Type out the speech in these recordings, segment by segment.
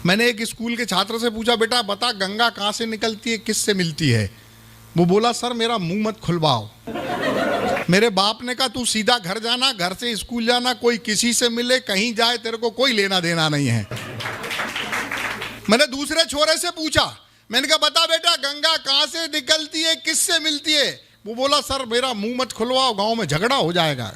मैंने एक स्कूल के छात्र से पूछा, बेटा बता गंगा कहाँ से निकलती है, किससे मिलती है? वो बोला, सर मेरा मुंह मत खुलवाओ। मेरे बाप ने कहा तू सीधा घर जाना, घर से स्कूल जाना, कोई किसी से मिले कहीं जाए तेरे को कोई लेना देना नहीं है। मैंने दूसरे छोरे से पूछा, मैंने कहा बता बेटा गंगा कहाँ से निकलती है, किससे मिलती है? वो बोला, सर मेरा मुंह मत खुलवाओ, गांव में झगड़ा हो जाएगा।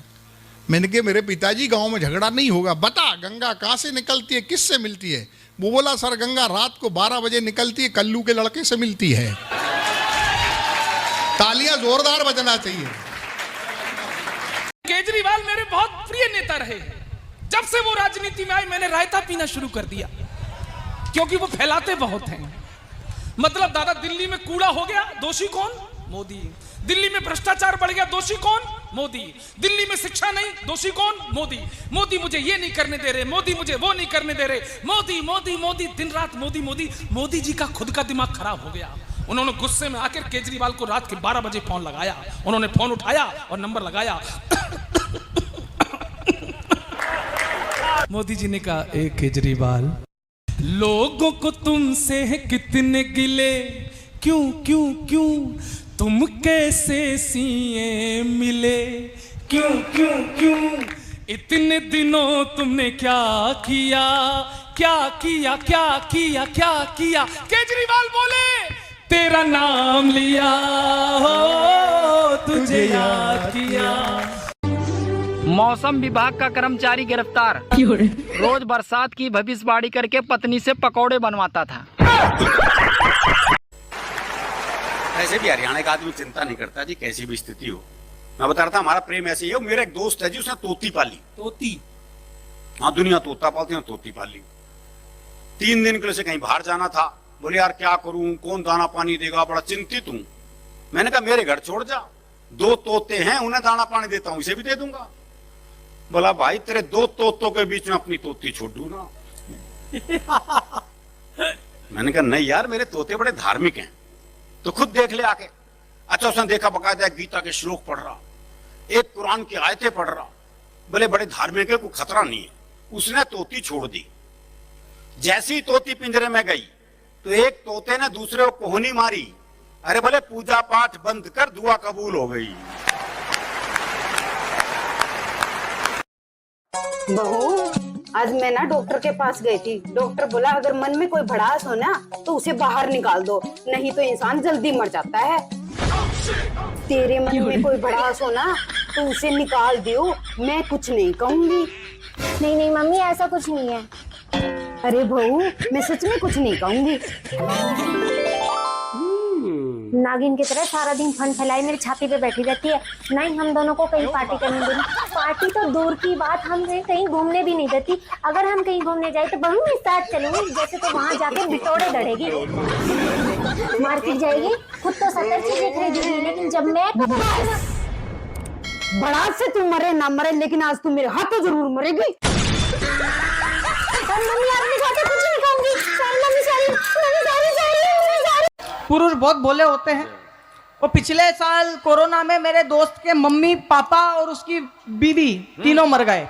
मैंने कहा मेरे पिताजी गांव में झगड़ा नहीं होगा, बता गंगा कहाँ से निकलती है, किससे मिलती है? वो बोला, सर गंगा रात को 12 बजे निकलती है, कल्लू के लड़के से मिलती है। तालियां जोरदार बजना चाहिए। केजरीवाल मेरे बहुत प्रिय नेता रहे। जब से वो राजनीति में आए मैंने रायता पीना शुरू कर दिया, क्योंकि वो फैलाते बहुत हैं। मतलब दादा, दिल्ली में कूड़ा हो गया, दोषी कौन? मोदी। दिल्ली में भ्रष्टाचार बढ़ गया, दोषी कौन? मोदी। दिल्ली में शिक्षा नहीं, दोषी कौन? मोदी। मोदी मुझे ये नहीं करने दे रहे, मोदी मुझे वो नहीं करने दे रहे, मोदी मोदी मोदी, दिन रात मोदी मोदी। मोदी जी का खुद का दिमाग खराब हो गया। उन्होंने गुस्से में आकर केजरीवाल को रात के 12 बजे फोन लगाया। उन्होंने फोन उठाया और नंबर लगाया। मोदी जी ने कहा, ए केजरीवाल, लोगों को तुमसे है कितने गिले, क्यों क्यों क्यों, तुम कैसे सीए मिले, क्यों क्यों क्यों, इतने दिनों तुमने क्या किया, क्या किया क्या किया क्या किया? केजरीवाल बोले, तेरा नाम लिया हो, तुझे याद किया। मौसम विभाग का कर्मचारी गिरफ्तार, रोज बरसात की भविष्यवाणी करके पत्नी से पकौड़े बनवाता था। ऐसे भी हरियाणा का आदमी चिंता नहीं करता जी, कैसी भी स्थिति हो। मैं बता रहा था हमारा प्रेम ऐसे ही है। मेरा एक दोस्त है जी, उसने तोती पाली। तोती? हाँ, दुनिया तोता पालती है, तोती पाली। 3 दिन के लिए से कहीं बाहर जाना था। बोले यार क्या करूं, कौन दाना पानी देगा, बड़ा चिंतित हूं। मैंने कहा मेरे घर छोड़ जा, 2 तोते हैं, उन्हें दाना पानी देता हूं, इसे भी दे दूंगा। बोला भाई तेरे 2 तोतों के बीच में अपनी तोती छोड़ दूं ना। मैंने कहा नहीं यार, मेरे तोते बड़े धार्मिक हैं, तो खुद देख ले आके। अच्छा, उसने देखा बकायदा गीता के श्लोक पढ़ रहा, एक कुरान की आयतें पढ़ रहा। बोले बड़े धार्मिक है, कोई खतरा नहीं है। उसने तोती छोड़ दी। जैसी तोती पिंजरे में गई तो एक तोते ने दूसरे को कोहनी मारी। अरे बोले पूजा पाठ बंद कर, दुआ कबूल हो गई। बहू, आज मैं ना डॉक्टर के पास गई थी। डॉक्टर बोला अगर मन में कोई भड़ास हो ना तो उसे बाहर निकाल दो, नहीं तो इंसान जल्दी मर जाता है। तेरे मन में कोई भड़ास हो ना तो उसे निकाल दियो, मैं कुछ नहीं कहूंगी। नहीं नहीं मम्मी, ऐसा कुछ नहीं है। अरे बहू, मैं सच में कुछ नहीं कहूंगी। नागिन की तरह सारा दिन फन फैलाई मेरी छाती पे बैठी रहती है। नहीं, हम दोनों को कहीं पार्टी करने देनी। पार्टी तो दूर की बात, हम कहीं घूमने भी नहीं देती। अगर हम कहीं घूमने जाए तो बहू के साथ चलूंगी, जैसे तो वहाँ जाके बिटोड़े दड़ेगी, मार्केट जाएगी, खुद तो 70 चीजें खरीदेगी, लेकिन जब मैं भड़ास से तू मरे ना मरे, लेकिन आज तू मेरे हाथों जरूर मरेगी। मम्मी आपने कहा था कुछ नहीं खाऊंगी। Mummy sorry, mummy sorry sorry. पुरुष बहुत भोले होते हैं। और पिछले साल कोरोना में मेरे दोस्त के मम्मी पापा और उसकी बीवी तीनों मर गए।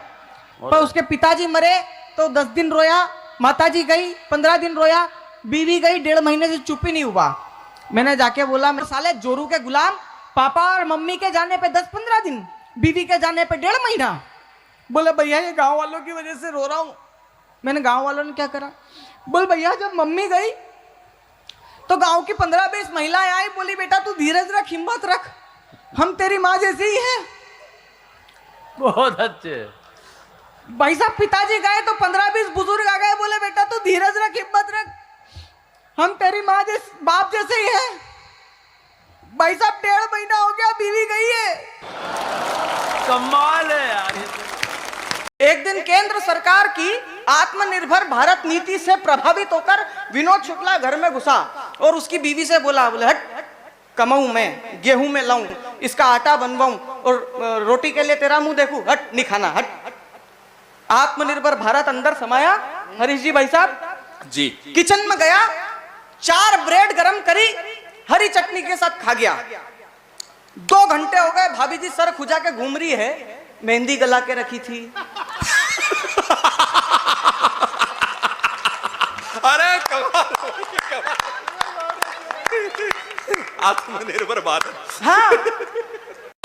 पर उसके पिताजी मरे तो 10 दिन रोया, माताजी गई 15 दिन रोया, बीवी गई 1.5 महीने से चुप ही नहीं हुआ। मैंने जाके बोला, मेरे साले जोरू के गुलाम, पापा और मम्मी के जाने पे 10-15 दिन, बीवी के जाने पे 1.5 महीना। बोले भैया ये गाँव वालों की वजह से रो रहा हूँ। मैंने गाँव वालों ने क्या करा? बोल भैया जब मम्मी गई तो गांव की 15-20 महिलाएं आई, बोली बेटा तू धीरज रख, हिम्मत रख, हम तेरी माँ जैसे ही हैं। बहुत अच्छे भाई साहब, पिताजी गए तो 15-20 बुजुर्ग आ गए, बोले बेटा तू धीरज रख, हिम्मत रख, हम तेरी माँ जैसे बाप जैसे ही हैं। भाई साहब 1.5 महीना हो गया, बीवी गई है। कमाल है यार। एक दिन केंद्र सरकार की आत्मनिर्भर भारत नीति से प्रभावित होकर विनोद शुक्ला घर में घुसा और उसकी बीवी से बोला, बोले हट, कमाऊं मैं, गेहूं में लाऊं, इसका आटा बनवाऊं और रोटी के लिए तेरा मुंह देखूं, हट नहीं खाना, हट। आत्मनिर्भर भारत अंदर समाया। हरीश जी भाई साहब जी किचन में गया, 4 ब्रेड गरम करी, हरी चटनी के साथ खा गया। 2 घंटे हो गए, भाभी जी सर खुजा के घूम रही है, मेहंदी गला के रखी थी। अरे कमाल हो गई, कमाल। आत्मनिर्भर भारत। हाँ।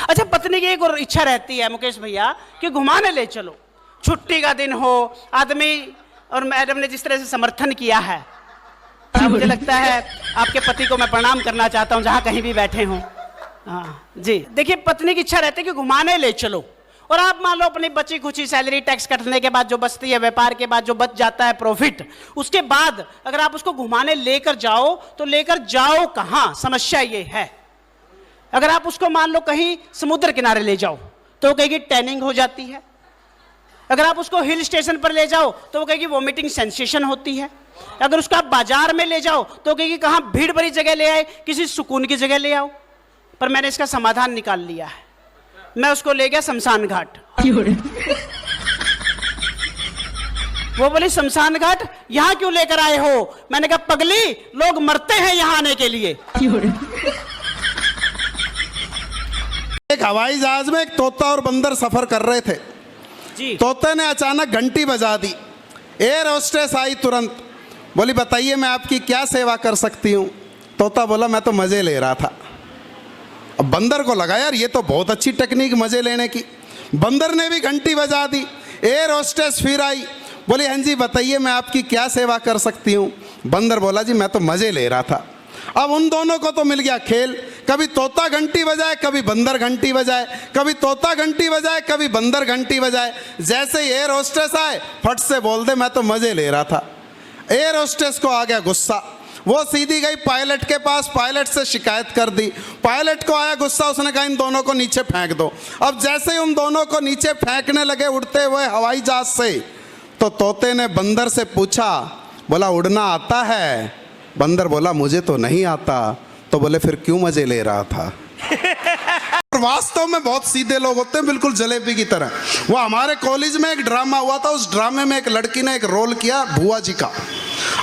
अच्छा, पत्नी की एक और इच्छा रहती है मुकेश भैया कि घुमाने ले चलो, छुट्टी का दिन हो, आदमी और मैडम ने जिस तरह से समर्थन किया है, मुझे लगता है आपके पति को मैं प्रणाम करना चाहता हूं जहां कहीं भी बैठे हों। हाँ जी, देखिए पत्नी की इच्छा रहती है कि घुमाने ले चलो, और आप मान लो अपनी बची खुची सैलरी टैक्स कटने के बाद जो बचती है, व्यापार के बाद जो बच जाता है प्रॉफिट, उसके बाद अगर आप उसको घुमाने लेकर जाओ तो लेकर जाओ कहां, समस्या ये है। अगर आप उसको मान लो कहीं समुद्र किनारे ले जाओ तो वो कहेगी टैनिंग हो जाती है, अगर आप उसको हिल स्टेशन पर ले जाओ तो वो कहेगी वोमिटिंग सेंसेशन होती है, अगर उसको आप बाजार में ले जाओ तो कहेगी कहां भीड़ भरी जगह ले आए, किसी सुकून की जगह ले आओ। पर मैंने इसका समाधान निकाल लिया है, मैं उसको ले गया शमशान घाट। वो बोली शमशान घाट यहां क्यों लेकर आए हो? मैंने कहा पगली, लोग मरते हैं यहां आने के लिए। एक हवाई जहाज में एक तोता और बंदर सफर कर रहे थे जी। तोते ने अचानक घंटी बजा दी, एयर होस्टेस आई तुरंत, बोली बताइए मैं आपकी क्या सेवा कर सकती हूँ। तोता बोला मैं तो मजे ले रहा था। अब बंदर को लगा यार ये तो बहुत अच्छी टेक्निक मजे लेने की, बंदर ने भी घंटी बजा दी, एयर होस्टेस फिर आई, बोली हाँ जी बताइए मैं आपकी क्या सेवा कर सकती हूँ। बंदर बोला जी मैं तो मजे ले रहा था। अब उन दोनों को तो मिल गया खेल, कभी तोता घंटी बजाए, कभी बंदर घंटी बजाए, कभी तोता घंटी बजाए, कभी बंदर घंटी बजाए। जैसे ही एयर होस्टेस आए फट से बोल दे मैं तो मजे ले रहा था। एयर होस्टेस को आ गया गुस्सा, वो सीधी गई पायलट के पास, पायलट से शिकायत कर दी। पायलट को आया गुस्सा, उसने कहा इन दोनों को नीचे फेंक दो। अब जैसे ही उन दोनों को नीचे फेंकने लगे उड़ते हुए हवाई जहाज से, तो तोते ने बंदर से पूछा, बोला उड़ना आता है? बंदर बोला मुझे तो नहीं आता। तो बोले फिर क्यों मजे ले रहा था? वास्तव में बहुत सीधे लोग होते हैं, बिल्कुल जलेबी की तरह। वो हमारे कॉलेज में एक ड्रामा हुआ था, उस ड्रामे में एक लड़की ने एक रोल किया भुआ जी का।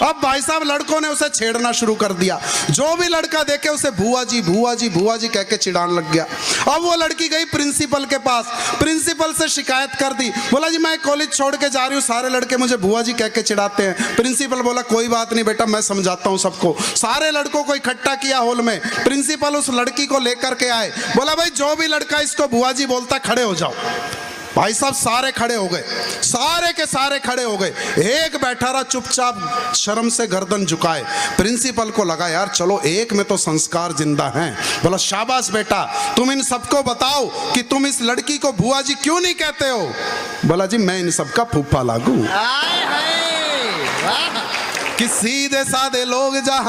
अब भाई साहब लड़कों ने उसे छेड़ना शुरू कर दिया, जो भी लड़का देखे उसे भुआ जी भुआ जी भुआ जी कह के चिढ़ाने लग गया। अब वो लड़की गई प्रिंसिपल के पास, प्रिंसिपल से शिकायत कर दी, बोला जी मैं कॉलेज छोड़ के जा रही हूँ, सारे लड़के मुझे भुआ जी कह के चिढ़ाते हैं। प्रिंसिपल बोला कोई बात नहीं बेटा, मैं समझाता हूँ सबको। सारे लड़कों को इकट्ठा किया हॉल में, प्रिंसिपल उस लड़की को लेकर के आए, बोला भाई जो भी लड़का इसको भुआ जी बोलता खड़े हो जाओ। भाई साहब सारे खड़े हो गए, सारे के सारे खड़े हो गए, एक बैठा रहा चुपचाप शर्म से गर्दन झुकाए। प्रिंसिपल को लगा यार चलो एक में तो संस्कार जिंदा हैं। बोला शाबाश बेटा, तुम इन सबको बताओ कि तुम इस लड़की को भुआ जी क्यों नहीं कहते हो? बोला जी मैं इन सबका फूफा लागू। कि सीधे साधे लोग जहां